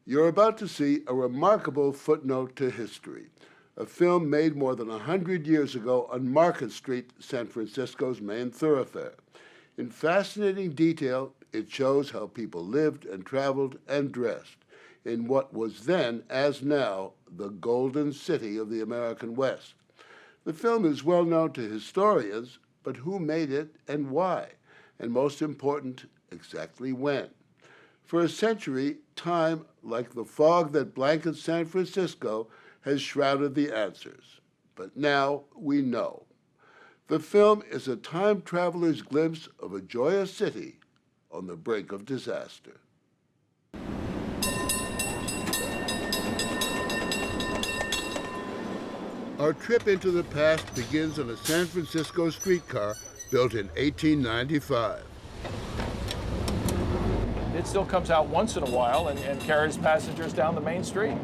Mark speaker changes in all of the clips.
Speaker 1: You're about to see a remarkable footnote to history, a film made more than 100 years ago on Market Street, San Francisco's main thoroughfare. In fascinating detail, it shows how people lived and traveled and dressed in what was then, as now, the Golden City of the American West. The film is well known to historians, but who made it and why? And most important, exactly when? For a century, time, like the fog that blankets San Francisco, has shrouded the answers. But now we know. The film is a time traveler's glimpse of a joyous city on the brink of disaster. Our trip into the past begins on a San Francisco streetcar built in 1895.
Speaker 2: It still comes out once in a while and carries passengers down the main street.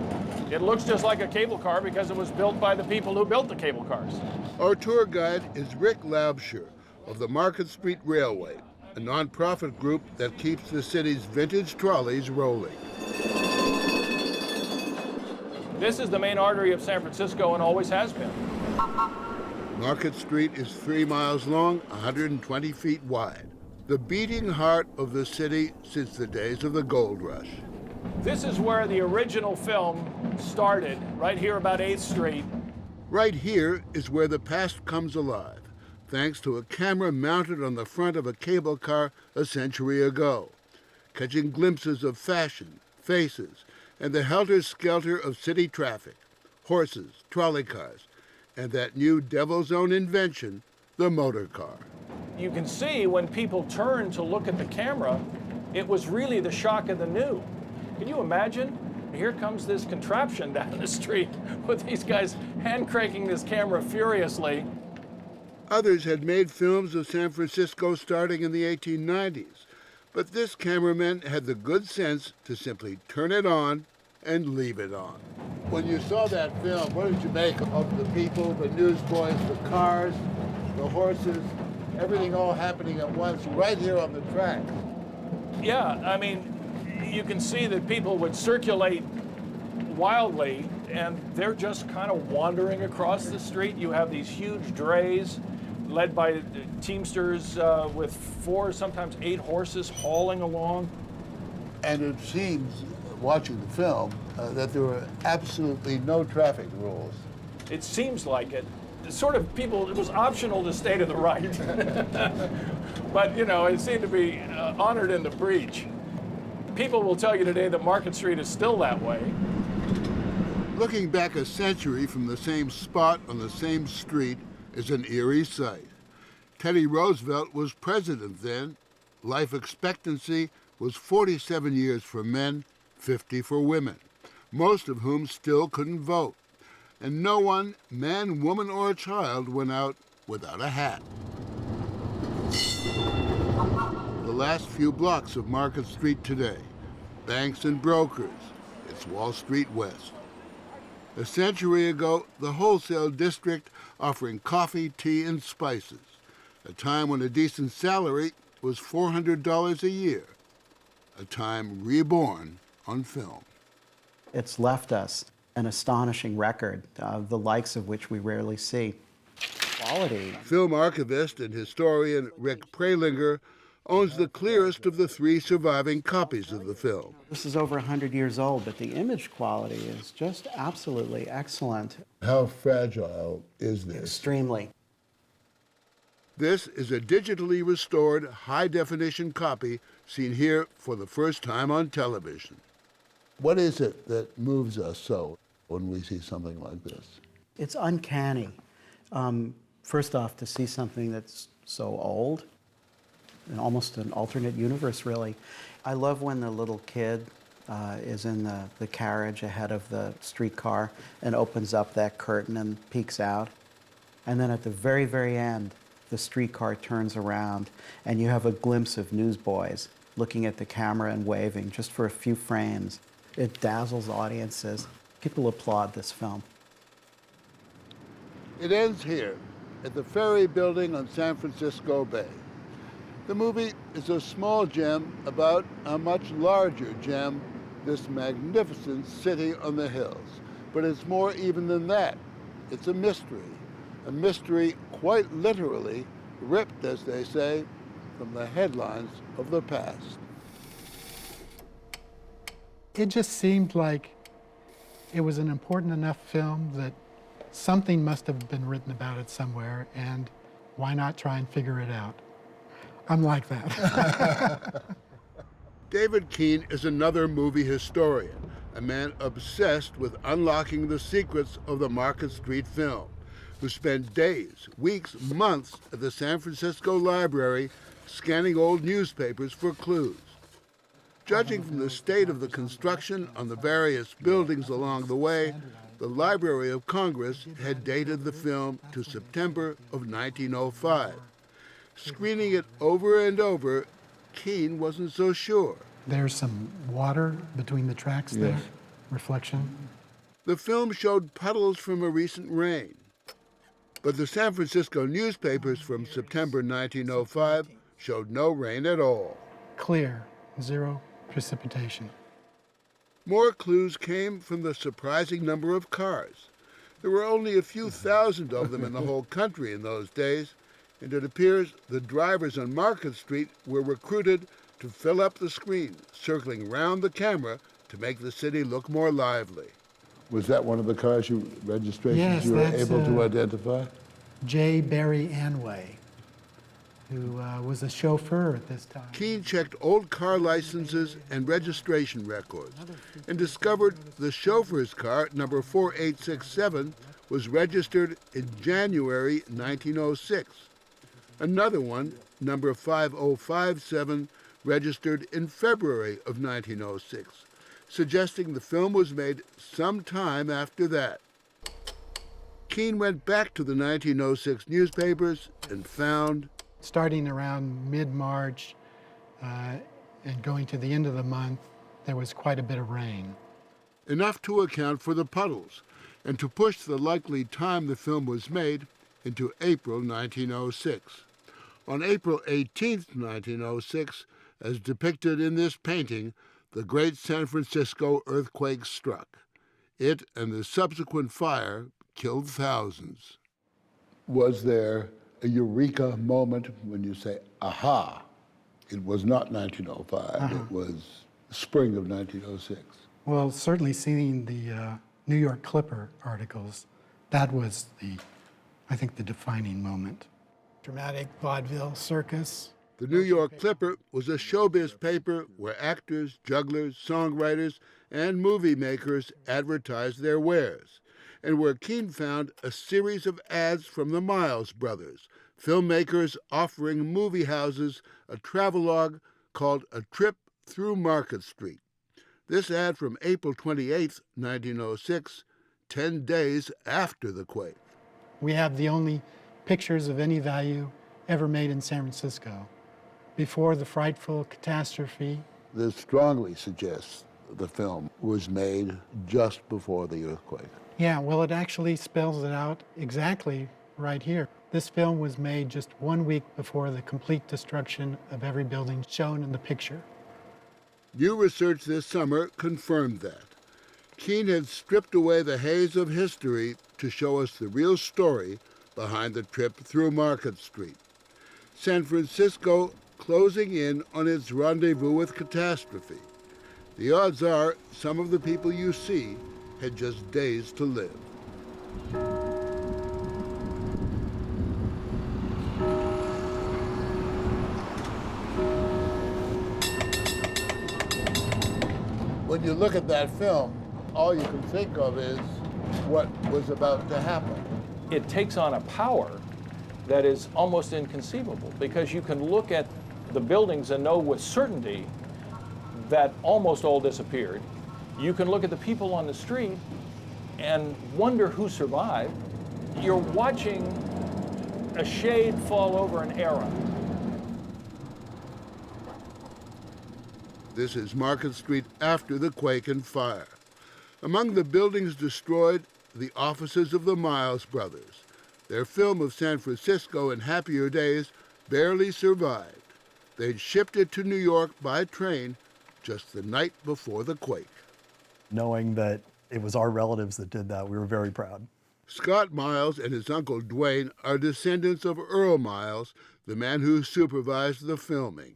Speaker 2: It looks just like a cable car because it was built by the people who built the cable cars.
Speaker 1: Our tour guide is Rick Labshire of the Market Street Railway, a nonprofit group that keeps the city's vintage trolleys rolling.
Speaker 2: This is the main artery of San Francisco and always has been.
Speaker 1: Market Street is 3 miles long, 120 feet wide, the beating heart of the city since the days of the gold rush.
Speaker 2: This is where the original film started, right here about 8th Street.
Speaker 1: Right here is where the past comes alive, thanks to a camera mounted on the front of a cable car a century ago, catching glimpses of fashion, faces, and the helter-skelter of city traffic, horses, trolley cars, and that new devil's own invention, the motor car.
Speaker 2: You can see when people turn to look at the camera, it was really the shock of the new. Can you imagine? Here comes this contraption down the street with these guys hand-cranking this camera furiously.
Speaker 1: Others had made films of San Francisco starting in the 1890s, but this cameraman had the good sense to simply turn it on and leave it on. When you saw that film, what did you make of the people, the newsboys, the cars, the horses, everything all happening at once right here on the track?
Speaker 2: Yeah, I mean, you can see that people would circulate wildly, and they're just kind of wandering across the street. You have these huge drays led by teamsters with 4, sometimes 8 horses hauling along.
Speaker 1: And it seems, watching the film, that there were absolutely no traffic rules.
Speaker 2: It seems like it. Sort of people, it was optional to stay to the right. But, you know, it seemed to be honored in the breach. People will tell you today that Market Street is still that way.
Speaker 1: Looking back a century from the same spot on the same street is an eerie sight. Teddy Roosevelt was president then. Life expectancy was 47 years for men, 50 for women, most of whom still couldn't vote. And no one, man, woman, or child, went out without a hat. The last few blocks of Market Street today, banks and brokers, it's Wall Street West. A century ago, the wholesale district offering coffee, tea, and spices, a time when a decent salary was $400 a year, a time reborn on film.
Speaker 3: It's left us an astonishing record, the likes of which we rarely see. Quality.
Speaker 1: Film archivist and historian Rick Prelinger owns the clearest of the 3 surviving copies of the film.
Speaker 3: This is over 100 years old, but the image quality is just absolutely excellent.
Speaker 1: How fragile is this?
Speaker 3: Extremely.
Speaker 1: This is a digitally restored, high-definition copy seen here for the first time on television. What is it that moves us so when we see something like this?
Speaker 3: It's uncanny. First off, to see something that's so old, and almost an alternate universe, really. I love when the little kid is in the carriage ahead of the streetcar and opens up that curtain and peeks out. And then at the very, very end, the streetcar turns around and you have a glimpse of newsboys looking at the camera and waving just for a few frames. It dazzles audiences. People applaud this film.
Speaker 1: It ends here, at the Ferry Building on San Francisco Bay. The movie is a small gem about a much larger gem this magnificent city on the hills. But it's more even than that. It's a mystery quite literally ripped, as they say, from the headlines of the past.
Speaker 4: It just seemed like it was an important enough film that something must have been written about it somewhere, and why not try and figure it out? I'm like that.
Speaker 1: David Keane is another movie historian, a man obsessed with unlocking the secrets of the Market Street film, who spent days, weeks, months at the San Francisco Library scanning old newspapers for clues. Judging from the state of the construction on the various buildings along the way, the Library of Congress had dated the film to September of 1905. Screening it over and over, Keane wasn't so sure.
Speaker 4: There's some water between the tracks there, reflection.
Speaker 1: The film showed puddles from a recent rain, but the San Francisco newspapers from September 1905 showed no rain at all.
Speaker 4: Clear, zero precipitation.
Speaker 1: More clues came from the surprising number of cars. There were only a few thousand of them in the whole country in those days, and it appears the drivers on Market Street were recruited to fill up the screen, circling round the camera to make the city look more lively. Was that one of the cars registrations you were able to identify?
Speaker 4: J. Barry Anway, who was a chauffeur at this time.
Speaker 1: Keane checked old car licenses and registration records and discovered the chauffeur's car, number 4867, was registered in January 1906. Another one, number 5057, registered in February of 1906, suggesting the film was made some time after that. Keane went back to the 1906 newspapers and found,
Speaker 4: starting around mid-March and going to the end of the month, there was quite a bit of rain.
Speaker 1: enough to account for the puddles and to push the likely time the film was made into April 1906. On April 18, 1906, as depicted in this painting, the great San Francisco earthquake struck. It and the subsequent fire killed thousands. Was there a eureka moment when you say, aha, it was not 1905, it was spring of 1906?
Speaker 4: Well, certainly seeing the New York Clipper articles, that was I think the defining moment. Dramatic vaudeville circus.
Speaker 1: The New York Clipper was a showbiz paper where actors, jugglers, songwriters, and movie makers advertised their wares, and where Keane found a series of ads from the Miles brothers, filmmakers offering movie houses a travelogue called A Trip Through Market Street. This ad from April 28, 1906, 10 days after the quake.
Speaker 4: We have the only pictures of any value ever made in San Francisco. Before the frightful catastrophe.
Speaker 1: This strongly suggests the film was made just before the earthquake.
Speaker 4: Yeah, well, it actually spells it out exactly right here. This film was made just 1 week before the complete destruction of every building shown in the picture.
Speaker 1: New research this summer confirmed that. Keane had stripped away the haze of history to show us the real story behind the trip through Market Street. San Francisco closing in on its rendezvous with catastrophe. The odds are some of the people you see had just days to live. When you look at that film, all you can think of is what was about to happen.
Speaker 2: It takes on a power that is almost inconceivable, because you can look at the buildings and know with certainty that almost all disappeared. You can look at the people on the street and wonder who survived. You're watching a shade fall over an era.
Speaker 1: This is Market Street after the quake and fire. Among the buildings destroyed, the offices of the Miles brothers. Their film of San Francisco in happier days barely survived. They'd shipped it to New York by train just the night before the quake.
Speaker 5: Knowing that it was our relatives that did that, we were very proud.
Speaker 1: Scott Miles and his uncle Dwayne are descendants of Earl Miles, the man who supervised the filming.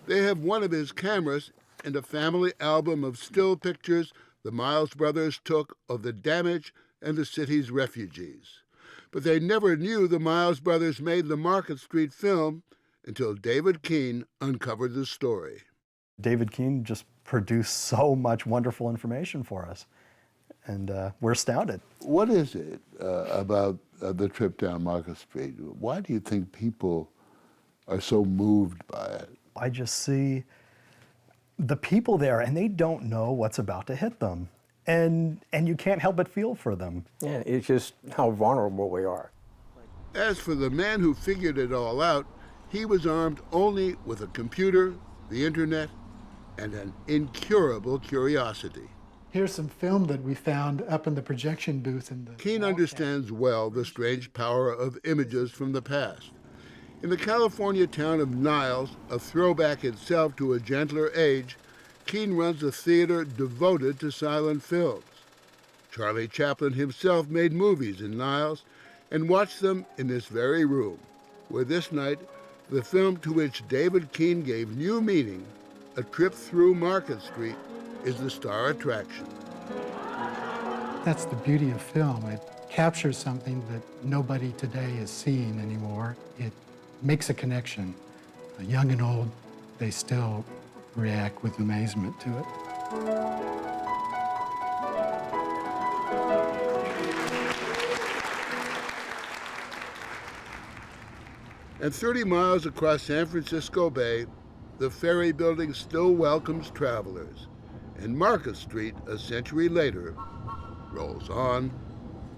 Speaker 1: They have one of his cameras and a family album of still pictures the Miles brothers took of the damage and the city's refugees. But they never knew the Miles brothers made the Market Street film until David Keane uncovered the story.
Speaker 5: David Keane just produced so much wonderful information for us, and we're astounded.
Speaker 1: What is it about the trip down Market Street? Why do you think people are so moved by it?
Speaker 5: I just see the people there, and they don't know what's about to hit them. And you can't help but feel for them.
Speaker 6: Yeah, it's just how vulnerable we are.
Speaker 1: As for the man who figured it all out, he was armed only with a computer, the internet, and an incurable curiosity.
Speaker 4: Here's some film that we found up in the projection booth in the
Speaker 1: Keane understands well the strange power of images from the past. In the California town of Niles, a throwback itself to a gentler age, Keane runs a theater devoted to silent films. Charlie Chaplin himself made movies in Niles and watched them in this very room, where this night, the film to which David Keane gave new meaning, A Trip Through Market Street, is the star attraction.
Speaker 4: That's the beauty of film. It captures something that nobody today is seeing anymore. It makes a connection. Young and old, they still react with amazement to it.
Speaker 1: And 30 miles across San Francisco Bay, the ferry building still welcomes travelers. And Market Street, a century later, rolls on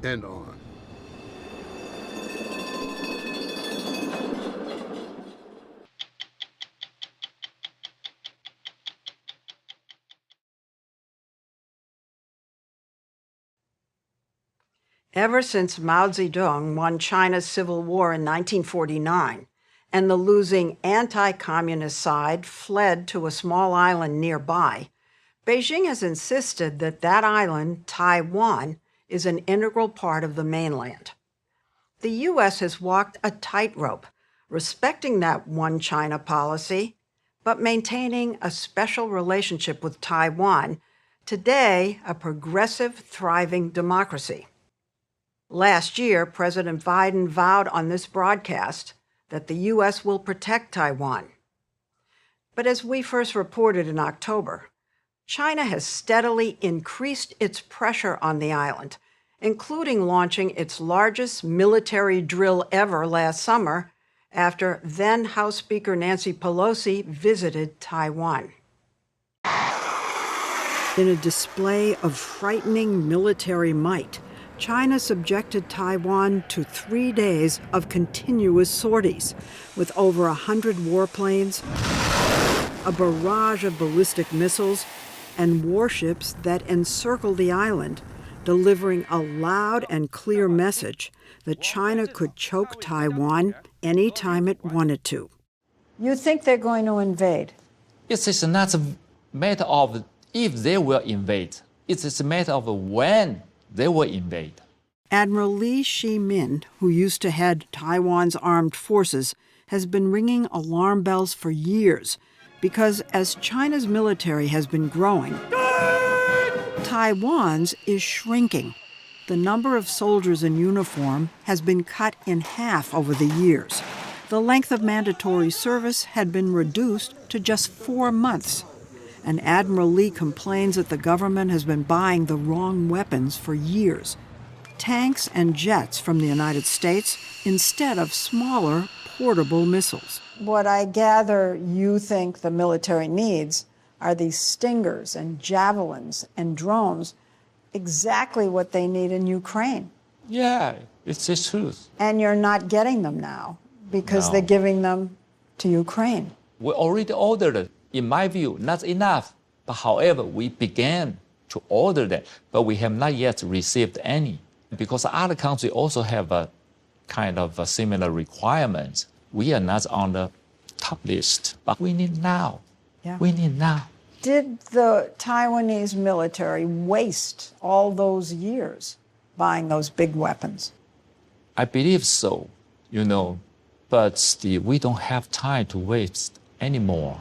Speaker 1: and on.
Speaker 7: Ever since Mao Zedong won China's civil war in 1949, and the losing anti-communist side fled to a small island nearby, Beijing has insisted that that island, Taiwan, is an integral part of the mainland. The U.S. has walked a tightrope, respecting that one China policy, but maintaining a special relationship with Taiwan, today a progressive, thriving democracy. Last year, President Biden vowed on this broadcast that the U.S. will protect Taiwan. But as we first reported in October, China has steadily increased its pressure on the island, including launching its largest military drill ever last summer after then House Speaker Nancy Pelosi visited Taiwan. In a display of frightening military might, China subjected Taiwan to 3 days of continuous sorties, with over 100 warplanes, a barrage of ballistic missiles, and warships that encircle the island, delivering a loud and clear message that China could choke Taiwan anytime it wanted to. You think they're going to invade?
Speaker 8: It is not a matter of if they will invade. It is a matter of when they will invade.
Speaker 7: Admiral Lee Shi-min, who used to head Taiwan's armed forces, has been ringing alarm bells for years because as China's military has been growing, Taiwan's is shrinking. The number of soldiers in uniform has been cut in half over the years. The length of mandatory service had been reduced to just 4 months. And Admiral Lee complains that the government has been buying the wrong weapons for years. Tanks and jets from the United States instead of smaller, portable missiles. What I gather you think the military needs are these Stingers and Javelins and drones, exactly what they need in Ukraine.
Speaker 8: Yeah, it's the truth.
Speaker 7: And you're not getting them now because they're giving them to Ukraine.
Speaker 8: We already ordered it. In my view, not enough. But however, we began to order that, but we have not yet received any. Because other countries also have a kind of a similar requirements. We are not on the top list, but we need now.
Speaker 7: Yeah.
Speaker 8: We need now.
Speaker 7: Did the Taiwanese military waste all those years buying those big weapons?
Speaker 8: I believe so, but still, we don't have time to waste anymore.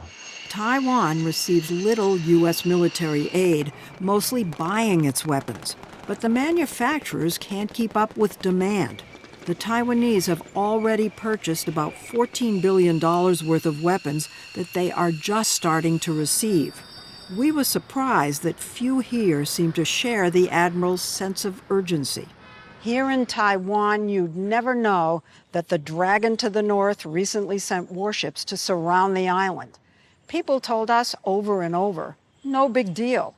Speaker 7: Taiwan receives little U.S. military aid, mostly buying its weapons. But the manufacturers can't keep up with demand. The Taiwanese have already purchased about $14 billion worth of weapons that they are just starting to receive. We were surprised that few here seem to share the Admiral's sense of urgency. Here in Taiwan, you'd never know that the Dragon to the north recently sent warships to surround the island. People told us over and over, no big deal.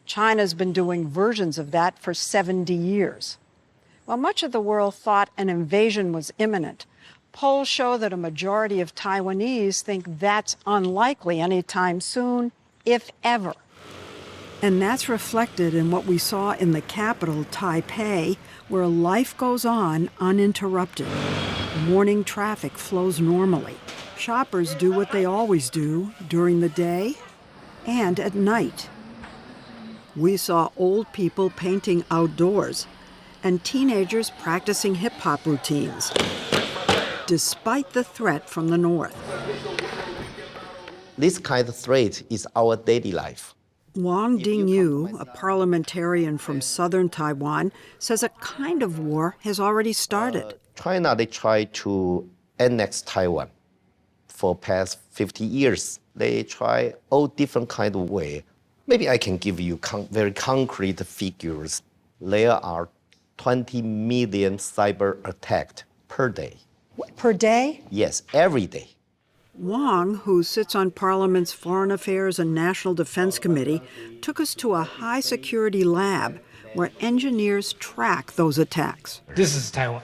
Speaker 7: China's been doing versions of that for 70 years. While much of the world thought an invasion was imminent, polls show that a majority of Taiwanese think that's unlikely anytime soon, if ever. And that's reflected in what we saw in the capital, Taipei, where life goes on uninterrupted. Morning traffic flows normally. Shoppers do what they always do during the day and at night. We saw old people painting outdoors and teenagers practicing hip-hop routines, despite the threat from the north.
Speaker 9: This kind of threat is our daily life.
Speaker 7: Wang Dingyu, a parliamentarian from southern Taiwan, says a kind of war has already started.
Speaker 9: China, they try to annex Taiwan. For past 50 years, they try all different kind of way. Maybe I can give you very concrete figures. There are 20 million cyber attacks per day.
Speaker 7: Per day?
Speaker 9: Yes, every day.
Speaker 7: Wang, who sits on Parliament's Foreign Affairs and National Defense Committee, took us to a high-security lab where engineers track those attacks.
Speaker 10: This is Taiwan.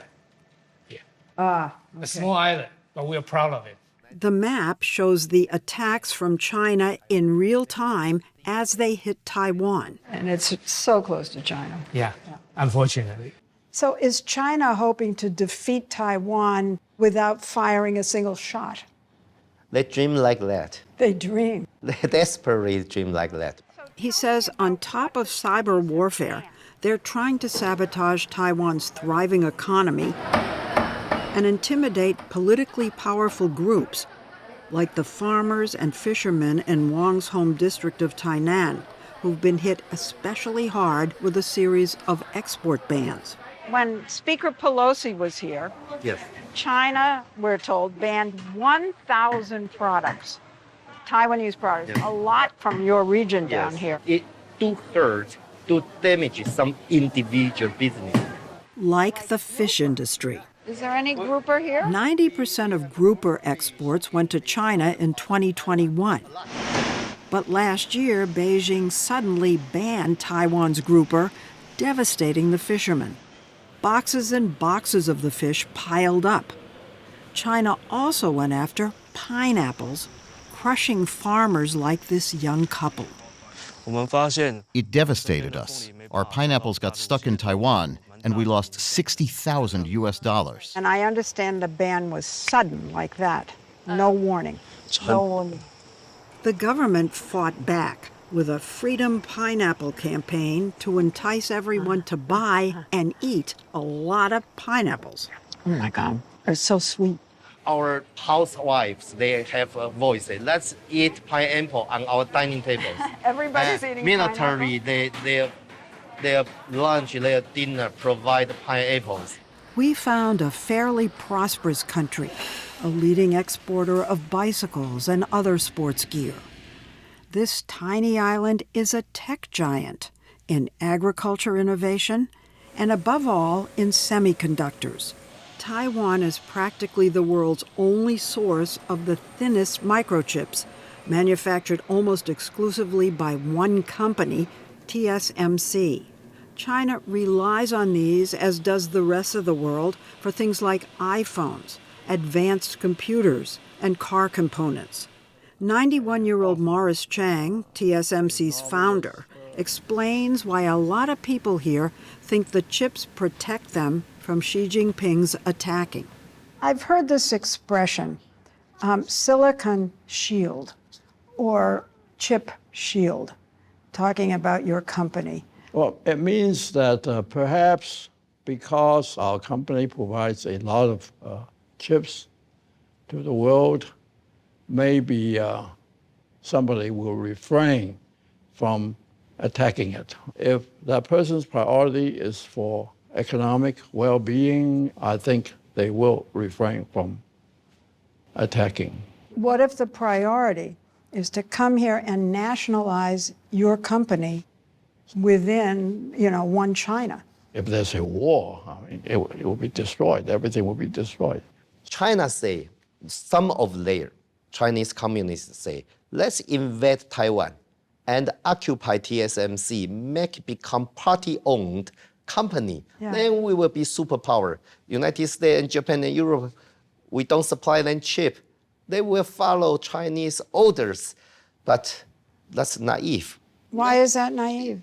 Speaker 10: Yeah.
Speaker 7: Okay.
Speaker 10: A small island, but we are proud of it.
Speaker 7: The map shows the attacks from China in real time as they hit Taiwan. And it's so close to China.
Speaker 10: Yeah, unfortunately.
Speaker 7: So is China hoping to defeat Taiwan without firing a single shot?
Speaker 9: They dream like that.
Speaker 7: They dream.
Speaker 9: They desperately dream like that.
Speaker 7: He says on top of cyber warfare, they're trying to sabotage Taiwan's thriving economy and intimidate politically powerful groups like the farmers and fishermen in Wang's home district of Tainan, who've been hit especially hard with a series of export bans. When Speaker Pelosi was here,
Speaker 9: Yes.
Speaker 7: China, we're told, banned 1,000 products, Taiwanese products, a lot from your region down here.
Speaker 9: It do hurt, do damage some individual business.
Speaker 7: Like the fish industry. Is there any grouper here? 90% of grouper exports went to China in 2021. But last year, Beijing suddenly banned Taiwan's grouper, devastating the fishermen. Boxes and boxes of the fish piled up. China also went after pineapples, crushing farmers like this young couple.
Speaker 11: It devastated us. Our pineapples got stuck in Taiwan, and we lost $60,000 US.
Speaker 7: And I understand the ban was sudden like that. No warning. No warning. The government fought back with a Freedom Pineapple campaign to entice everyone to buy and eat a lot of pineapples. Oh my God, they're so sweet.
Speaker 9: Our housewives, they have a voice. Let's eat pineapple on our dining tables.
Speaker 7: Everybody's eating
Speaker 9: military,
Speaker 7: pineapple.
Speaker 9: their lunch, their dinner provide pineapples.
Speaker 7: We found a fairly prosperous country, a leading exporter of bicycles and other sports gear. This tiny island is a tech giant in agriculture innovation and, above all, in semiconductors. Taiwan is practically the world's only source of the thinnest microchips, manufactured almost exclusively by one company, TSMC. China relies on these, as does the rest of the world, for things like iPhones, advanced computers, and car components. 91-year-old Morris Chang, TSMC's founder, explains why a lot of people here think the chips protect them from Xi Jinping's attacking. I've heard this expression, silicon shield or chip shield, talking about your company?
Speaker 12: Well, it means that perhaps because our company provides a lot of chips to the world, maybe somebody will refrain from attacking it. If that person's priority is for economic well-being, I think they will refrain from attacking.
Speaker 7: What if the priority is to come here and nationalize your company within, one China?
Speaker 12: If there's a war, it will be destroyed. Everything will be destroyed.
Speaker 9: China say, some of their Chinese communists say, let's invade Taiwan and occupy TSMC, make it become party-owned company.
Speaker 7: Yeah.
Speaker 9: Then we will be superpower. United States and Japan and Europe, we don't supply them chip. They will follow Chinese orders. But that's naive.
Speaker 7: Why is that naive?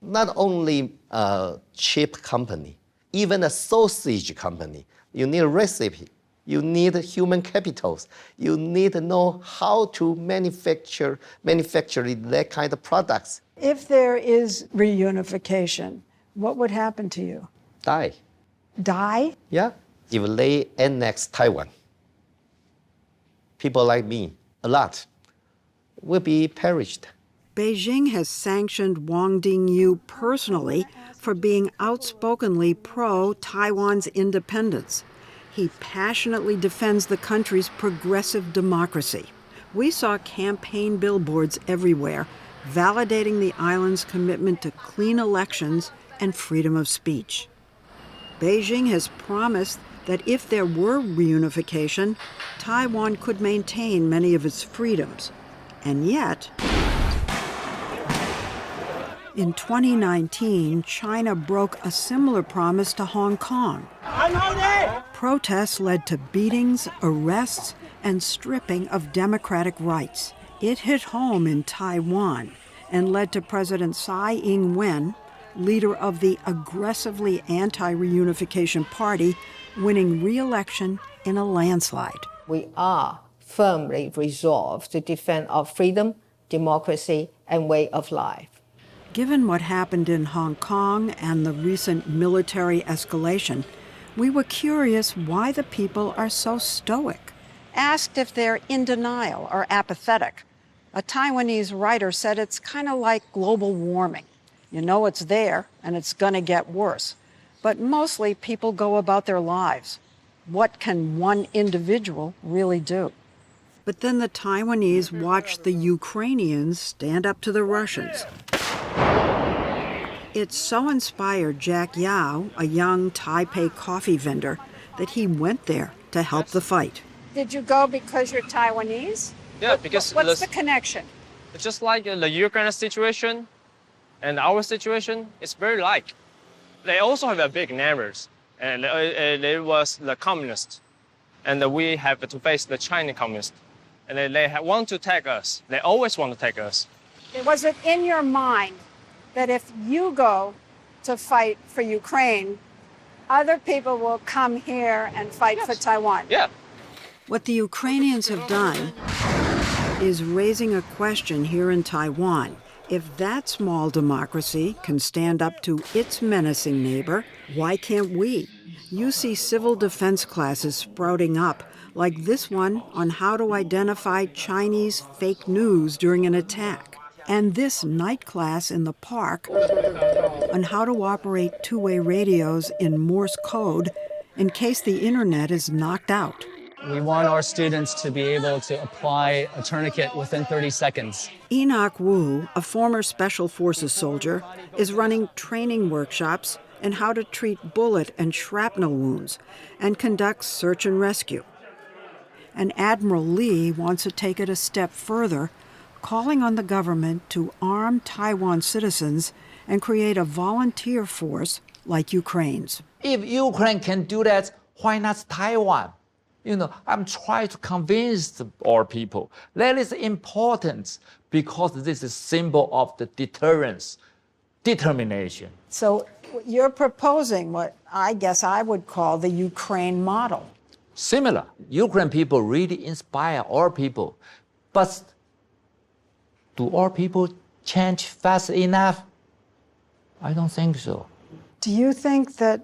Speaker 9: Not only a chip company, even a sausage company, you need a recipe. You need human capitals. You need to know how to manufacture that kind of products.
Speaker 7: If there is reunification, what would happen to you?
Speaker 9: Die.
Speaker 7: Die?
Speaker 9: Yeah. If they annex Taiwan, people like me, a lot, will be perished.
Speaker 7: Beijing has sanctioned Wang Dingyu personally for being outspokenly pro-Taiwan's independence. He passionately defends the country's progressive democracy. We saw campaign billboards everywhere validating the island's commitment to clean elections and freedom of speech. Beijing has promised that if there were reunification, Taiwan could maintain many of its freedoms. And yet, in 2019, China broke a similar promise to Hong Kong. Protests led to beatings, arrests, and stripping of democratic rights. It hit home in Taiwan and led to President Tsai Ing-wen, leader of the aggressively anti-reunification party, winning re-election in a landslide.
Speaker 13: We are firmly resolved to defend our freedom, democracy, and way of life.
Speaker 7: Given what happened in Hong Kong and the recent military escalation, we were curious why the people are so stoic. Asked if they're in denial or apathetic, a Taiwanese writer said it's kind of like global warming. You know it's there and it's going to get worse. But mostly people go about their lives. What can one individual really do? But then the Taiwanese watched the Ukrainians stand up to the Russians. It so inspired Jack Yao, a young Taipei coffee vendor, that he went there to help the fight. Did you go because you're Taiwanese?
Speaker 14: Yeah, because
Speaker 7: what's the connection?
Speaker 14: It's just like the Ukraine situation and our situation, it's very like. They also have a big neighbors, and it was the communists, and we have to face the Chinese communists, and they want to attack us. They always want to attack us.
Speaker 7: Was it in your mind that if you go to fight for Ukraine, other people will come here and fight for Taiwan?
Speaker 14: Yeah.
Speaker 7: What the Ukrainians have done is raising a question here in Taiwan. If that small democracy can stand up to its menacing neighbor, why can't we? You see civil defense classes sprouting up, like this one on how to identify Chinese fake news during an attack. And this night class in the park on how to operate two-way radios in Morse code in case the internet is knocked out.
Speaker 15: We want our students to be able to apply a tourniquet within 30 seconds.
Speaker 7: Enoch Wu, a former Special Forces soldier, is running training workshops in how to treat bullet and shrapnel wounds and conducts search and rescue. And Admiral Lee wants to take it a step further, calling on the government to arm Taiwan citizens and create a volunteer force like Ukraine's.
Speaker 8: If Ukraine can do that, why not Taiwan? I'm trying to convince our people that is important because this is a symbol of the deterrence, determination.
Speaker 7: So you're proposing what I guess I would call the Ukraine model.
Speaker 8: Similar. Ukraine people really inspire our people, but Do all people change fast enough? I don't think so.
Speaker 7: Do you think that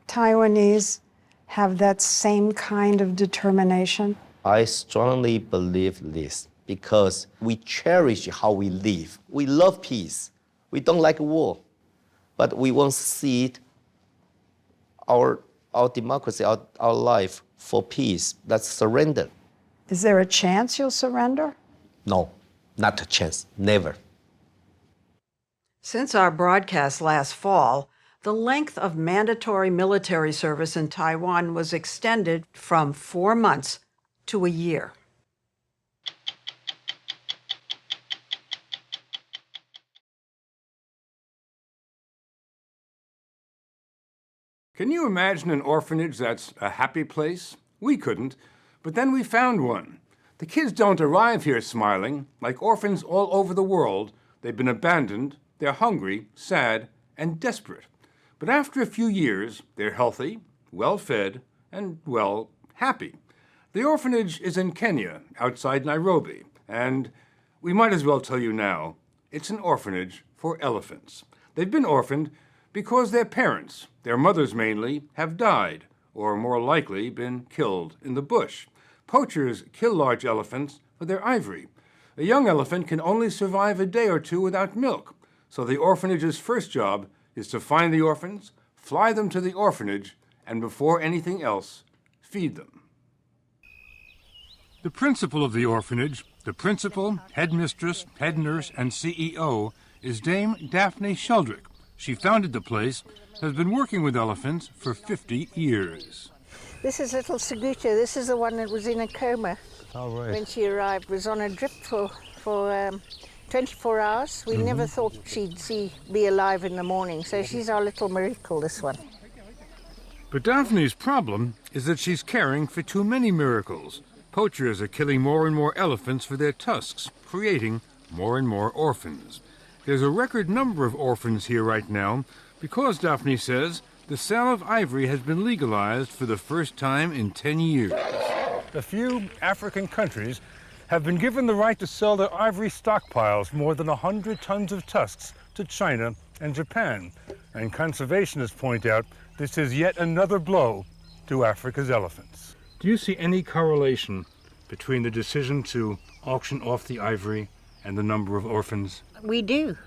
Speaker 7: Taiwanese have that same kind of determination?
Speaker 9: I strongly believe this because we cherish how we live. We love peace. We don't like war, but we won't cede our democracy, our life for peace. That's surrender.
Speaker 7: Is there a chance you'll surrender?
Speaker 9: No, not a chance, never.
Speaker 7: Since our broadcast last fall, the length of mandatory military service in Taiwan was extended from 4 months to a year.
Speaker 16: Can you imagine an orphanage that's a happy place? We couldn't, but then we found one. The kids don't arrive here smiling. Like orphans all over the world, they've been abandoned, they're hungry, sad, and desperate. But after a few years, they're healthy, well-fed, and, well, happy. The orphanage is in Kenya, outside Nairobi, and we might as well tell you now, it's an orphanage for elephants. They've been orphaned because their parents, their mothers mainly, have died, or more likely been killed in the bush. Poachers kill large elephants for their ivory. A young elephant can only survive a day or two without milk, so the orphanage's first job is to find the orphans, fly them to the orphanage, and before anything else, feed them. The principal of the orphanage, the principal, headmistress, head nurse, and CEO, is Dame Daphne Sheldrick. She founded the place, has been working with elephants for 50 years.
Speaker 17: This is little Suguta. This is the one that was in a coma when she arrived. Was on a drip for 24 hours. We never thought she'd be alive in the morning, so she's our little miracle, this one.
Speaker 16: But Daphne's problem is that she's caring for too many miracles. Poachers are killing more and more elephants for their tusks, creating more and more orphans. There's a record number of orphans here right now because, Daphne says, the sale of ivory has been legalized for the first time in 10 years. A few African countries have been given the right to sell their ivory stockpiles, more than 100 tons of tusks, to China and Japan. And conservationists point out this is yet another blow to Africa's elephants. Do you see any correlation between the decision to auction off the ivory and the number of orphans?
Speaker 17: We do.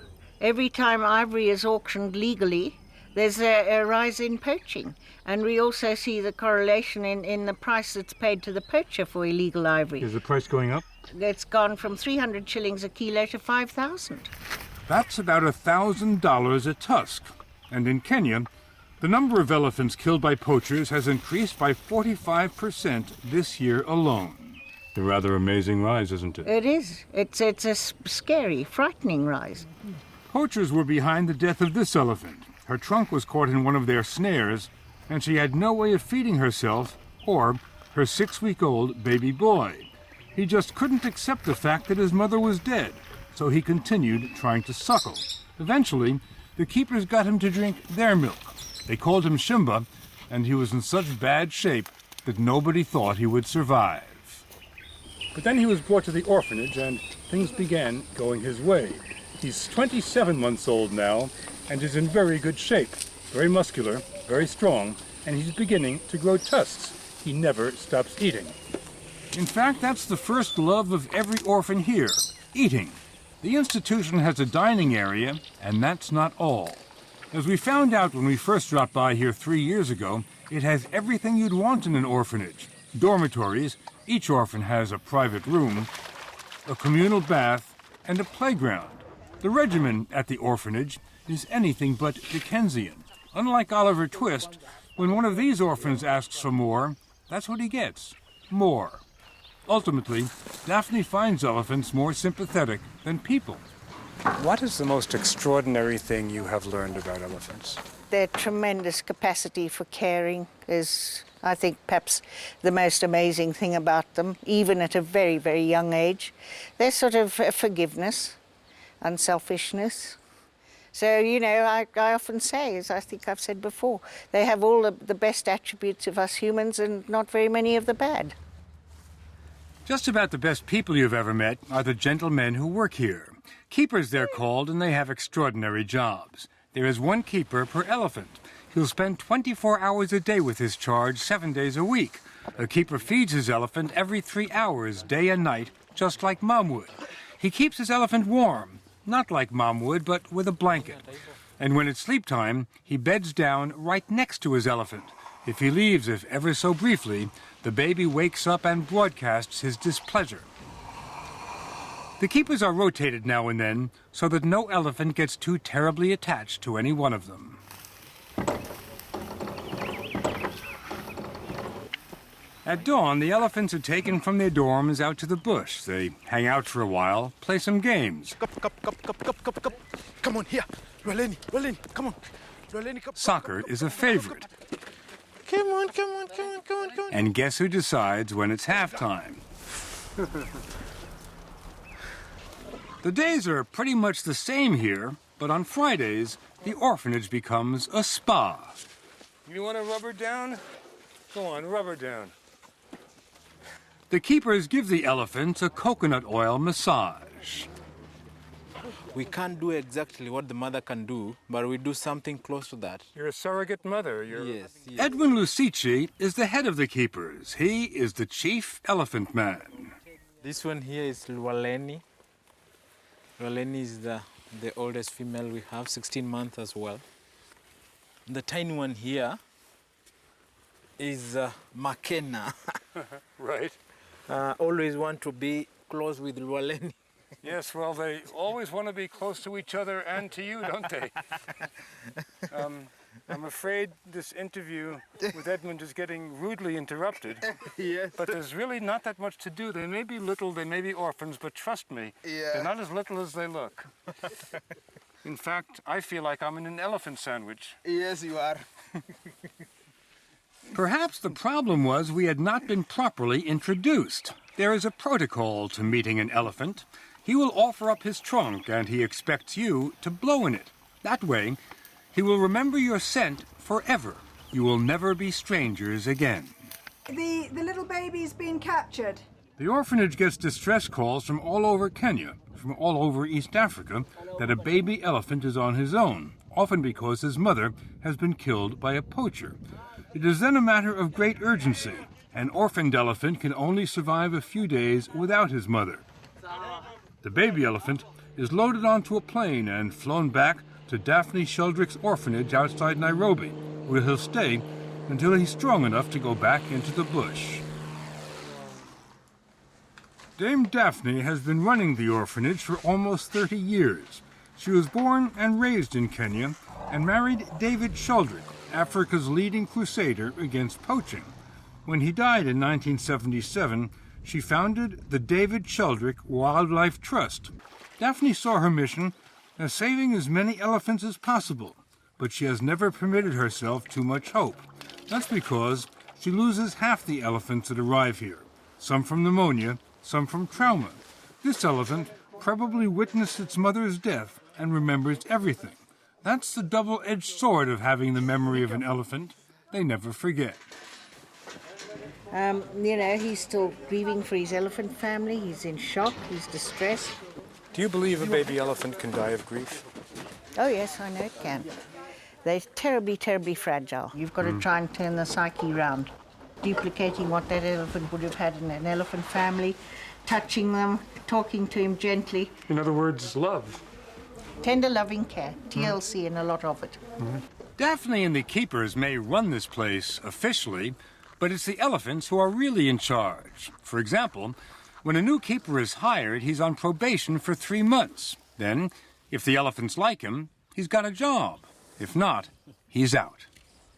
Speaker 17: Every time ivory is auctioned legally, there's a rise in poaching. And we also see the correlation in the price that's paid to the poacher for illegal ivory.
Speaker 16: Is the price going up?
Speaker 17: It's gone from 300 shillings a kilo to 5,000.
Speaker 16: That's about $1,000 a tusk. And in Kenya, the number of elephants killed by poachers has increased by 45% this year alone. A rather amazing rise, isn't it?
Speaker 17: It is. It's a scary, frightening rise.
Speaker 16: Poachers were behind the death of this elephant. Her trunk was caught in one of their snares, and she had no way of feeding herself or her 6-week-old baby boy. He just couldn't accept the fact that his mother was dead, so he continued trying to suckle. Eventually, the keepers got him to drink their milk. They called him Shimba, and he was in such bad shape that nobody thought he would survive. But then he was brought to the orphanage, and things began going his way. He's 27 months old now, and is in very good shape. Very muscular, very strong, and he's beginning to grow tusks. He never stops eating. In fact, that's the first love of every orphan here, eating. The institution has a dining area, and that's not all. As we found out when we first dropped by here 3 years ago, it has everything you'd want in an orphanage. Dormitories, each orphan has a private room, a communal bath, and a playground. The regimen at the orphanage is anything but Dickensian. Unlike Oliver Twist, when one of these orphans asks for more, that's what he gets, more. Ultimately, Daphne finds elephants more sympathetic than people.
Speaker 18: What is the most extraordinary thing you have learned about elephants?
Speaker 17: Their tremendous capacity for caring is, I think, perhaps the most amazing thing about them, even at a very, very young age. Their sort of forgiveness, unselfishness. So, you know, I often say, as I think I've said before, they have all the best attributes of us humans and not very many of the bad.
Speaker 16: Just about the best people you've ever met are the gentlemen who work here. Keepers, they're called, and they have extraordinary jobs. There is one keeper per elephant. He'll spend 24 hours a day with his charge, 7 days a week. A keeper feeds his elephant every 3 hours, day and night, just like Mom would. He keeps his elephant warm, not like Mom would, but with a blanket. And when it's sleep time, he beds down right next to his elephant. If he leaves, if ever so briefly, the baby wakes up and broadcasts his displeasure. The keepers are rotated now and then so that no elephant gets too terribly attached to any one of them. At dawn, the elephants are taken from their dorms out to the bush. They hang out for a while, play some games.
Speaker 19: Come on, here. Roleni, come on.
Speaker 16: Soccer is a favorite.
Speaker 19: Come on.
Speaker 16: And guess who decides when it's halftime? The days are pretty much the same here, but on Fridays, the orphanage becomes a spa. You want to rubber down? Go on, rubber down. The keepers give the elephants a coconut oil massage.
Speaker 20: We can't do exactly what the mother can do, but we do something close to that.
Speaker 16: You're a surrogate mother.
Speaker 20: Yes.
Speaker 16: Edwin Lucici is the head of the keepers. He is the chief elephant man.
Speaker 20: This one here is Lualeni. Lualeni is the oldest female we have, 16 months as well. The tiny one here is Makena.
Speaker 16: Right.
Speaker 20: Always want to be close with Lualeni.
Speaker 16: Yes, well, they always want to be close to each other and to you, don't they? I'm afraid this interview with Edmund is getting rudely interrupted.
Speaker 20: Yes.
Speaker 16: But there's really not that much to do. They may be little, they may be orphans, but trust me, they're not as little as they look. In fact, I feel like I'm in an elephant sandwich.
Speaker 20: Yes, you are.
Speaker 16: Perhaps the problem was we had not been properly introduced. There is a protocol to meeting an elephant. He will offer up his trunk, and he expects you to blow in it. That way, he will remember your scent forever. You will never be strangers again.
Speaker 21: The little baby's been captured.
Speaker 16: The orphanage gets distress calls from all over Kenya, from all over East Africa, that a baby elephant is on his own, often because his mother has been killed by a poacher. It is then a matter of great urgency. An orphaned elephant can only survive a few days without his mother. The baby elephant is loaded onto a plane and flown back to Daphne Sheldrick's orphanage outside Nairobi, where he'll stay until he's strong enough to go back into the bush. Dame Daphne has been running the orphanage for almost 30 years. She was born and raised in Kenya and married David Sheldrick, Africa's leading crusader against poaching. When he died in 1977, she founded the David Sheldrick Wildlife Trust. Daphne saw her mission as saving as many elephants as possible, but she has never permitted herself too much hope. That's because she loses half the elephants that arrive here, some from pneumonia, some from trauma. This elephant probably witnessed its mother's death and remembers everything. That's the double-edged sword of having the memory of an elephant. They never forget.
Speaker 17: He's still grieving for his elephant family. He's in shock. He's distressed.
Speaker 18: Do you believe a baby elephant can die of grief?
Speaker 17: Oh, yes, I know it can. They're terribly, terribly fragile. You've got to try and turn the psyche round, duplicating what that elephant would have had in an elephant family, touching them, talking to him gently.
Speaker 18: In other words, love.
Speaker 17: Tender, loving care, TLC, and a lot of it.
Speaker 16: Daphne and the keepers may run this place officially, but it's the elephants who are really in charge. For example, when a new keeper is hired, he's on probation for 3 months. Then, if the elephants like him, he's got a job. If not, he's out.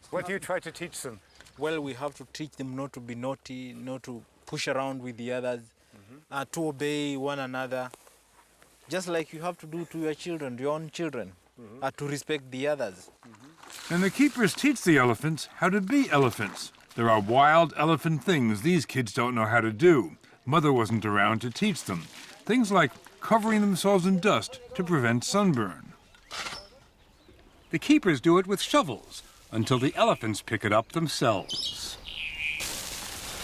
Speaker 18: What do you try to teach them?
Speaker 20: Well, we have to teach them not to be naughty, not to push around with the others, to obey one another, just like you have to do to your children, your own children, to respect the others.
Speaker 16: And the keepers teach the elephants how to be elephants. There are wild elephant things these kids don't know how to do. Mother wasn't around to teach them. Things like covering themselves in dust to prevent sunburn. The keepers do it with shovels until the elephants pick it up themselves.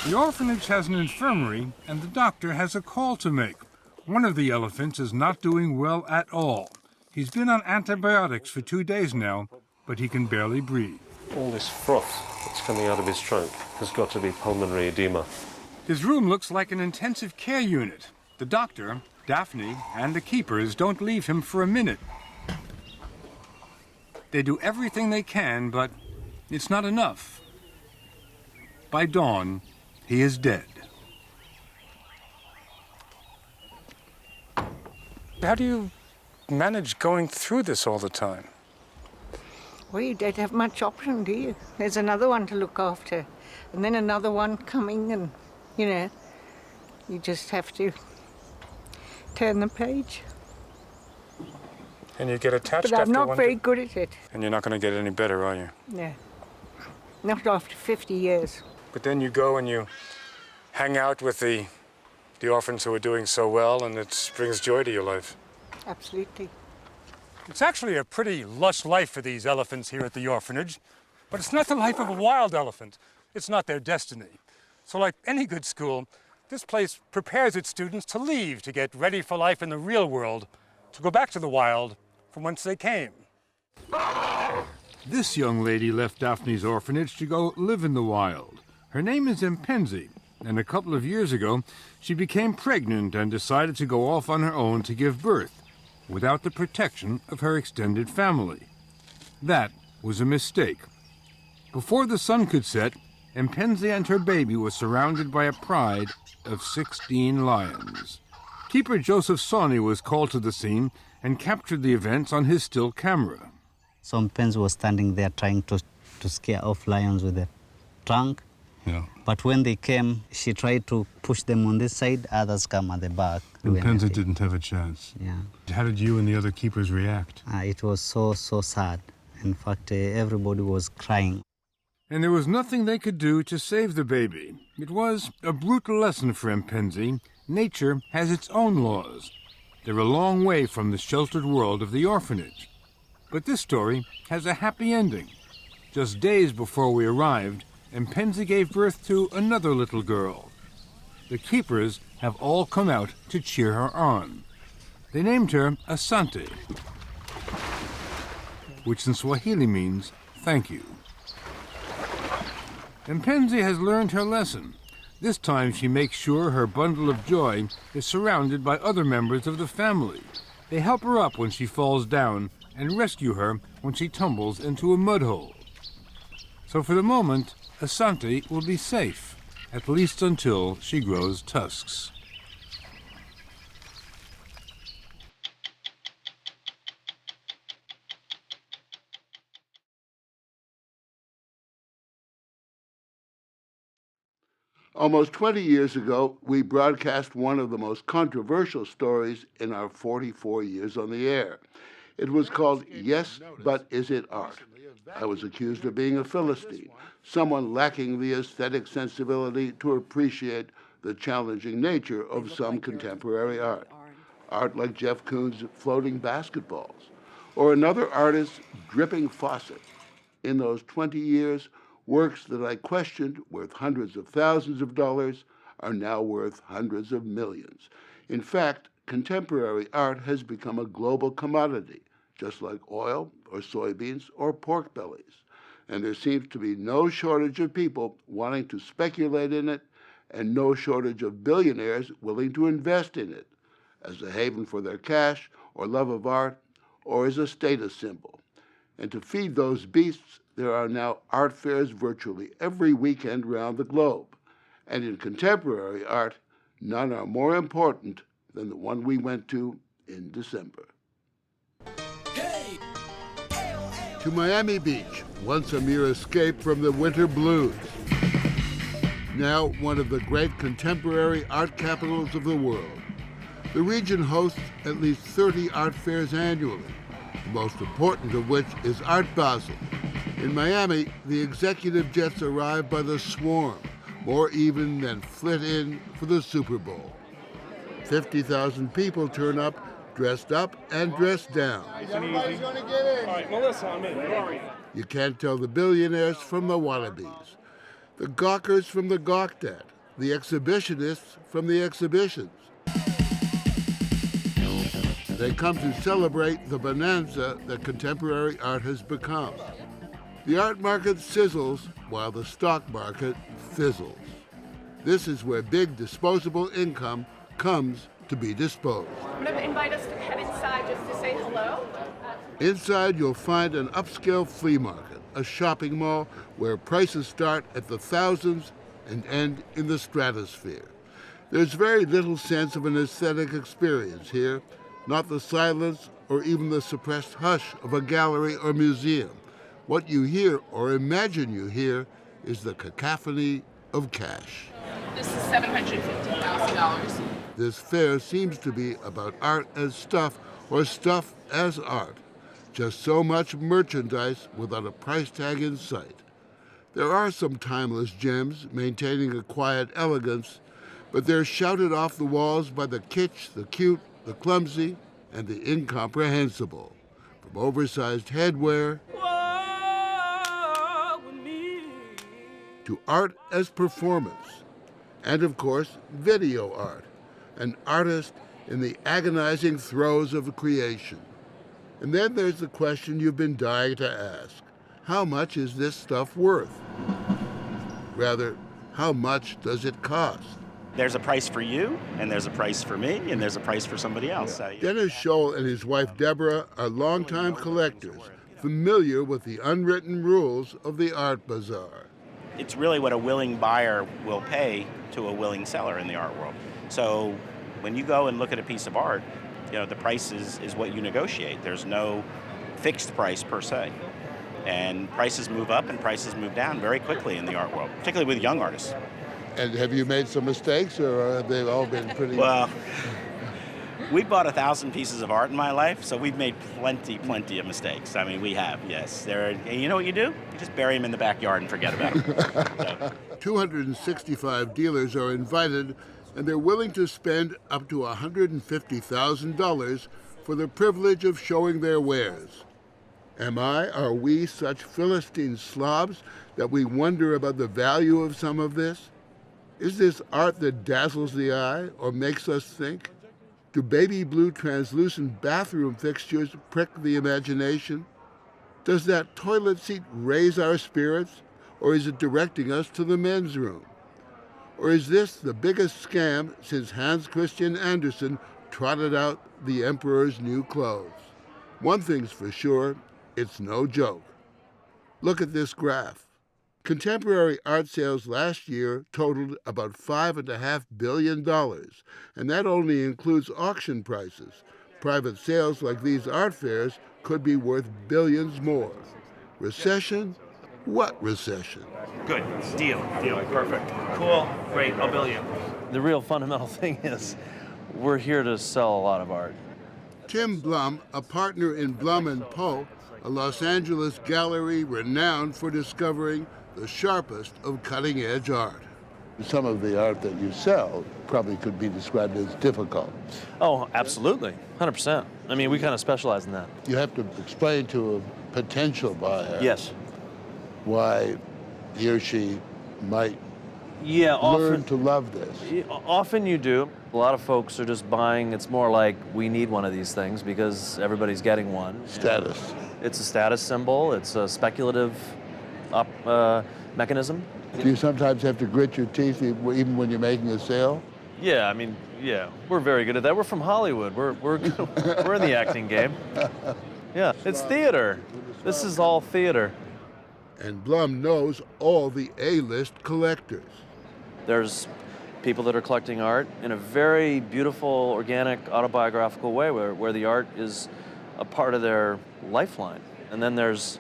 Speaker 16: The orphanage has an infirmary, and the doctor has a call to make. One of the elephants is not doing well at all. He's been on antibiotics for 2 days now, but he can barely breathe.
Speaker 3: All this froth that's coming out of his trunk has got to be pulmonary edema.
Speaker 16: His room looks like an intensive care unit. The doctor, Daphne, and the keepers don't leave him for a minute. They do everything they can, but it's not enough. By dawn, he is dead.
Speaker 18: How do you manage going through this all the time?
Speaker 17: Well, you don't have much option, do you? There's another one to look after, and then another one coming, and, you know, you just have to turn the page.
Speaker 18: And you get attached
Speaker 17: But I'm
Speaker 18: after
Speaker 17: not
Speaker 18: one
Speaker 17: very good at it.
Speaker 18: And you're not going to get any better, are you?
Speaker 17: No. Not after 50 years.
Speaker 18: But then you go and you hang out with the orphans who are doing so well, and it brings joy to your life.
Speaker 17: Absolutely.
Speaker 16: It's actually a pretty lush life for these elephants here at the orphanage, but it's not the life of a wild elephant. It's not their destiny. So like any good school, this place prepares its students to leave, to get ready for life in the real world, to go back to the wild from whence they came. This young lady left Daphne's orphanage to go live in the wild. Her name is Mpenzi, and a couple of years ago, she became pregnant and decided to go off on her own to give birth, without the protection of her extended family. That was a mistake. Before the sun could set, Mpenzi and her baby were surrounded by a pride of 16 lions. Keeper Joseph Sawney was called to the scene and captured the events on his still camera.
Speaker 22: Some Mpenzi was standing there trying to scare off lions with a trunk.
Speaker 16: Yeah.
Speaker 22: But when they came, she tried to push them on this side, others come at the back.
Speaker 16: Mpenzi didn't have a chance.
Speaker 22: Yeah.
Speaker 16: How did you and the other keepers react?
Speaker 22: It was so sad. In fact, everybody was crying.
Speaker 16: And there was nothing they could do to save the baby. It was a brutal lesson for Mpenzi. Nature has its own laws. They're a long way from the sheltered world of the orphanage. But this story has a happy ending. Just days before we arrived, Mpenzi gave birth to another little girl. The keepers have all come out to cheer her on. They named her Asante, which in Swahili means thank you. Mpenzi has learned her lesson. This time she makes sure her bundle of joy is surrounded by other members of the family. They help her up when she falls down and rescue her when she tumbles into a mud hole. So for the moment, Asante will be safe, at least until she grows tusks.
Speaker 1: Almost 20 years ago, we broadcast one of the most controversial stories in our 44 years on the air. It was called Yes, But Is It Art? I was accused of being a Philistine, someone lacking the aesthetic sensibility to appreciate the challenging nature of some contemporary art. Art like Jeff Koons' floating basketballs, or another artist's dripping faucet. In those 20 years, works that I questioned, worth hundreds of thousands of dollars, are now worth hundreds of millions. In fact, contemporary art has become a global commodity, just like oil or soybeans or pork bellies. And there seems to be no shortage of people wanting to speculate in it, and no shortage of billionaires willing to invest in it as a haven for their cash or love of art, or as a status symbol. And to feed those beasts, there are now art fairs virtually every weekend around the globe. And in contemporary art, none are more important than the one we went to in December. To Miami Beach, once a mere escape from the winter blues. Now one of the great contemporary art capitals of the world. The region hosts at least 30 art fairs annually, the most important of which is Art Basel. In Miami, the executive jets arrive by the swarm, more even than flit in for the Super Bowl. 50,000 people turn up, dressed up and dressed down.
Speaker 23: Everybody's going to get in. All right, Melissa, I'm in. Where are you?
Speaker 1: You can't tell the billionaires from the wannabes, the gawkers from the gawked at, the exhibitionists from the exhibitions. They come to celebrate the bonanza that contemporary art has become. The art market sizzles while the stock market fizzles. This is where big disposable income comes to be disposed.
Speaker 2: I'm going to invite us to head inside just to say hello.
Speaker 1: Inside, you'll find an upscale flea market, a shopping mall where prices start at the thousands and end in the stratosphere. There's very little sense of an aesthetic experience here, not the silence or even the suppressed hush of a gallery or museum. What you hear or imagine you hear is the cacophony of cash.
Speaker 2: This is $750,000.
Speaker 1: This fair seems to be about art as stuff or stuff as art. Just so much merchandise without a price tag in sight. There are some timeless gems maintaining a quiet elegance, but they're shouted off the walls by the kitsch, the cute, the clumsy, and the incomprehensible. From oversized headwear to art as performance, and of course, video art, an artist in the agonizing throes of creation. And then there's the question you've been dying to ask. How much is this stuff worth? Rather, how much does it cost?
Speaker 5: There's a price for you, and there's a price for me, and there's a price for somebody else.
Speaker 1: Dennis Scholl and his wife Deborah are longtime collectors, familiar with the unwritten rules of the art bazaar.
Speaker 5: It's really what a willing buyer will pay to a willing seller in the art world. So when you go and look at a piece of art, the price is what you negotiate. There's no fixed price per se. And prices move up and prices move down very quickly in the art world, particularly with young artists.
Speaker 1: And have you made some mistakes, or have they all been pretty...
Speaker 5: Well, we bought 1,000 pieces of art in my life, so we've made plenty of mistakes. I mean, we have, yes. And you know what you do? You just bury them in the backyard and forget about them.
Speaker 1: 265 dealers are invited, and they're willing to spend up to $150,000 for the privilege of showing their wares. Are we such Philistine slobs that we wonder about the value of some of this? Is this art that dazzles the eye or makes us think? Do baby blue translucent bathroom fixtures prick the imagination? Does that toilet seat raise our spirits, or is it directing us to the men's room? Or is this the biggest scam since Hans Christian Andersen trotted out the emperor's new clothes? One thing's for sure, it's no joke. Look at this graph. Contemporary art sales last year totaled about $5.5 billion, and that only includes auction prices. Private sales like these art fairs could be worth billions more. Recession? What recession?
Speaker 6: Good. Deal. Perfect. Cool. Great. I'll bill you.
Speaker 24: The real fundamental thing is we're here to sell a lot of art.
Speaker 1: Tim Blum, a partner in Blum & Poe, a Los Angeles gallery renowned for discovering the sharpest of cutting-edge art. Some of the art that you sell probably could be described as difficult.
Speaker 24: Oh, absolutely. 100%. I mean, we kind of specialize in that.
Speaker 1: You have to explain to a potential buyer why he or she might learn to love this.
Speaker 24: Often you do. A lot of folks are just buying, it's more like we need one of these things because everybody's getting one.
Speaker 1: Status.
Speaker 24: It's a status symbol. It's a speculative mechanism.
Speaker 1: Do you sometimes have to grit your teeth even when you're making a sale?
Speaker 24: Yeah, I mean, yeah, we're very good at that. We're from Hollywood. We're in the acting game. Yeah, it's theater. This is all theater.
Speaker 1: And Blum knows all the A-list collectors.
Speaker 24: There's people that are collecting art in a very beautiful, organic, autobiographical way where the art is a part of their lifeline. And then there's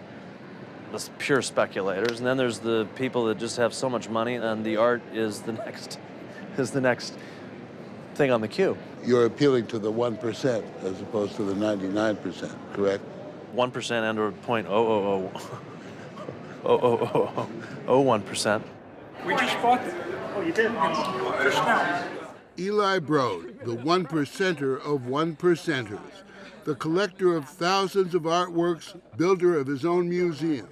Speaker 24: the pure speculators, and then there's the people that just have so much money, and the art is the next thing on the queue.
Speaker 1: You're appealing to the 1% as opposed to the 99%, correct?
Speaker 24: 1% and or 0.00001%.
Speaker 6: We just bought them. Oh, you did? Just now.
Speaker 1: Eli Broad, the 1%er of 1%ers, the collector of thousands of artworks, builder of his own museum.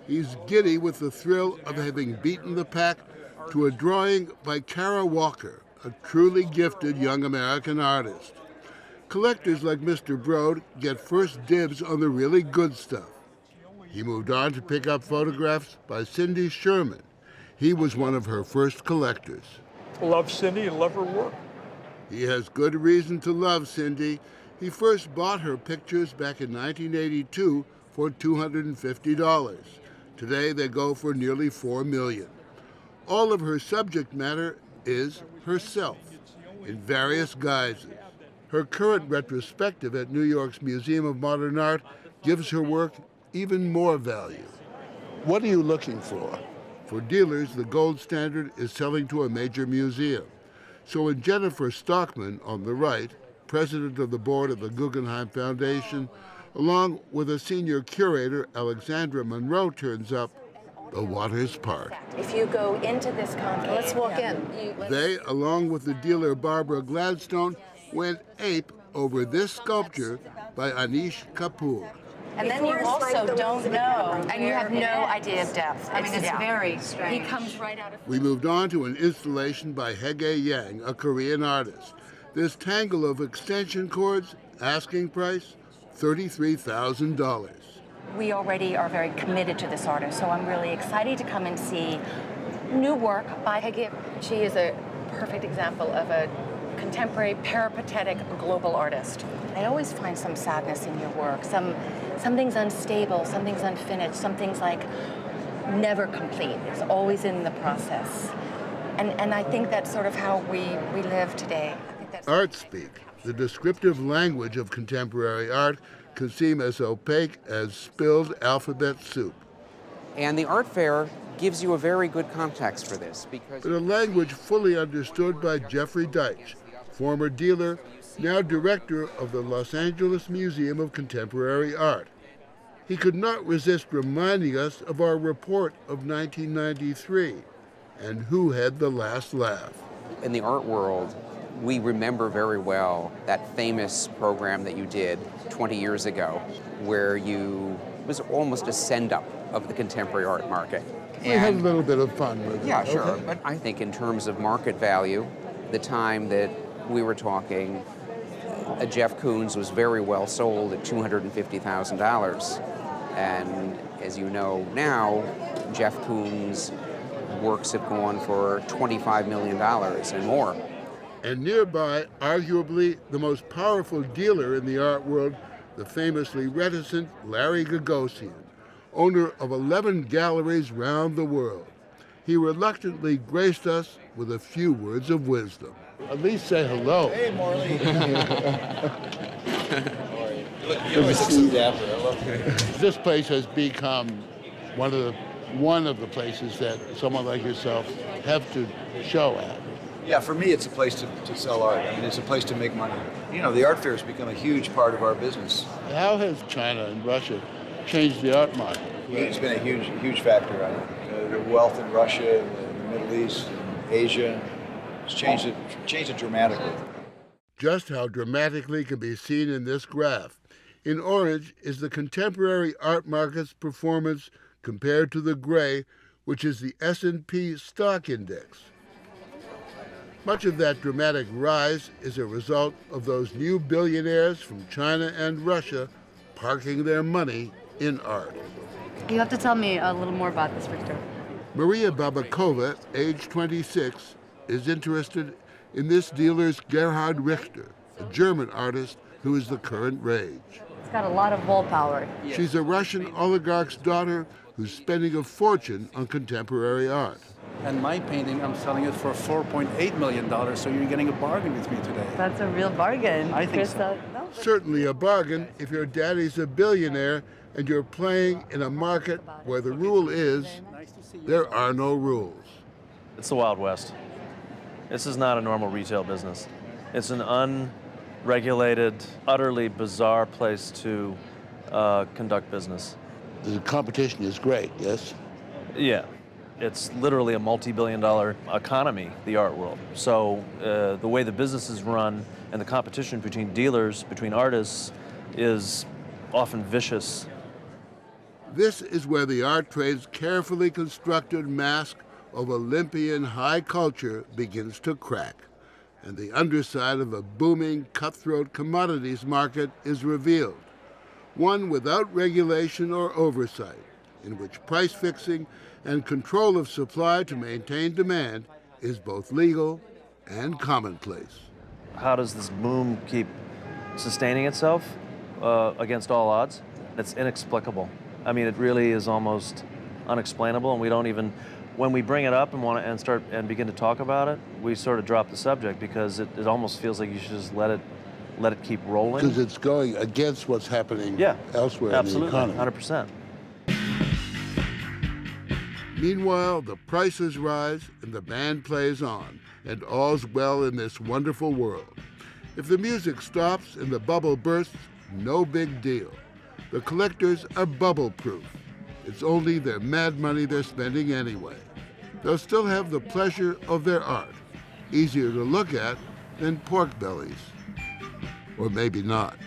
Speaker 1: He's giddy with the thrill of having beaten the pack to a drawing by Kara Walker, a truly gifted young American artist. Collectors like Mr. Broad get first dibs on the really good stuff. He moved on to pick up photographs by Cindy Sherman. He was one of her first collectors.
Speaker 6: Love Cindy and love her work.
Speaker 1: He has good reason to love Cindy. He first bought her pictures back in 1982 for $250. Today they go for nearly $4 million. All of her subject matter is herself, in various guises. Her current retrospective at New York's Museum of Modern Art gives her work even more value. What are you looking for? For dealers, the gold standard is selling to a major museum. So when Jennifer Stockman, on the right, president of the board of the Guggenheim Foundation, along with a senior curator, Alexandra Monroe, turns up, the waters part.
Speaker 4: If you go into this concave, let's walk in.
Speaker 1: They, along with the dealer Barbara Gladstone, went ape over this sculpture by Anish Kapoor.
Speaker 4: And then you also don't know, and you have no idea of depth. I mean, it's very strange. He comes right out of...
Speaker 1: We moved on to an installation by Hege Yang, a Korean artist. This tangle of extension cords, asking price, $33,000.
Speaker 4: We already are very committed to this artist, so I'm really excited to come and see new work by Hege. She is a perfect example of a contemporary, peripatetic, global artist. I always find some sadness in your work. Something's unstable, something's unfinished, something's like never complete. It's always in the process. And I think that's sort of how we live today.
Speaker 1: Art speak, the descriptive language of contemporary art, can seem as opaque as spilled alphabet soup.
Speaker 10: And the art fair gives you a very good context for this because...
Speaker 1: But a language fully understood by Jeffrey Deitch, former dealer, now director of the Los Angeles Museum of Contemporary Art. He could not resist reminding us of our report of 1993 and who had the last laugh.
Speaker 10: In the art world, we remember very well that famous program that you did 20 years ago where it was almost a send-up of the contemporary art market.
Speaker 1: We had a little bit of fun with it.
Speaker 10: Yeah, sure. Okay. But I think in terms of market value, the time that we were talking, Jeff Koons was very well sold at $250,000. And as you know now, Jeff Koons' works have gone for $25 million and more.
Speaker 1: And nearby, arguably the most powerful dealer in the art world, the famously reticent Larry Gagosian, owner of 11 galleries round the world. He reluctantly graced us with a few words of wisdom. At least say hello.
Speaker 23: Hey, Morley.
Speaker 1: You always look so dapper. I love it. This place has become one of the places that someone like yourself have to show at.
Speaker 11: Yeah, for me, it's a place to sell art. I mean, it's a place to make money. You know, the art fair has become a huge part of our business.
Speaker 1: How has China and Russia changed the art market?
Speaker 11: It's been a huge factor. I think. The wealth in Russia, the Middle East, and Asia, it's changed it dramatically.
Speaker 1: Just how dramatically can be seen in this graph. In orange is the contemporary art market's performance compared to the gray, which is the S&P stock index. Much of that dramatic rise is a result of those new billionaires from China and Russia parking their money in art.
Speaker 12: You have to tell me a little more about this, Victor.
Speaker 1: Maria Babakova, age 26, is interested in this dealer's Gerhard Richter, a German artist who is the current rage.
Speaker 12: It's got a lot of wallpower.
Speaker 1: She's a Russian oligarch's daughter who's spending a fortune on contemporary art.
Speaker 25: And my painting, I'm selling it for $4.8 million, so you're getting a bargain with me today.
Speaker 12: That's a real bargain.
Speaker 25: I think so.
Speaker 12: No.
Speaker 1: Certainly a bargain if your daddy's a billionaire and you're playing in a market where the rule is there are no rules.
Speaker 24: It's the Wild West. This is not a normal retail business. It's an unregulated, utterly bizarre place to conduct business.
Speaker 1: The competition is great, yes?
Speaker 24: Yeah. It's literally a multi-billion-dollar economy, the art world. So the way the business is run and the competition between dealers, between artists, is often vicious.
Speaker 1: This is where the art trade's carefully constructed mask of Olympian high culture begins to crack. and the underside of a booming, cutthroat commodities market is revealed. One without regulation or oversight, in which price fixing and control of supply to maintain demand is both legal and commonplace.
Speaker 24: How does this boom keep sustaining itself against all odds? It's inexplicable. I mean, it really is almost unexplainable, and we don't even, when we bring it up and start and begin to talk about it, we sort of drop the subject because it almost feels like you should just let it keep rolling.
Speaker 1: Because it's going against what's happening elsewhere
Speaker 24: absolutely,
Speaker 1: in the economy.
Speaker 24: 100%.
Speaker 1: Meanwhile, the prices rise and the band plays on, and all's well in this wonderful world. If the music stops and the bubble bursts, no big deal. The collectors are bubble-proof. It's only their mad money they're spending anyway. They'll still have the pleasure of their art, easier to look at than pork bellies. Or maybe not.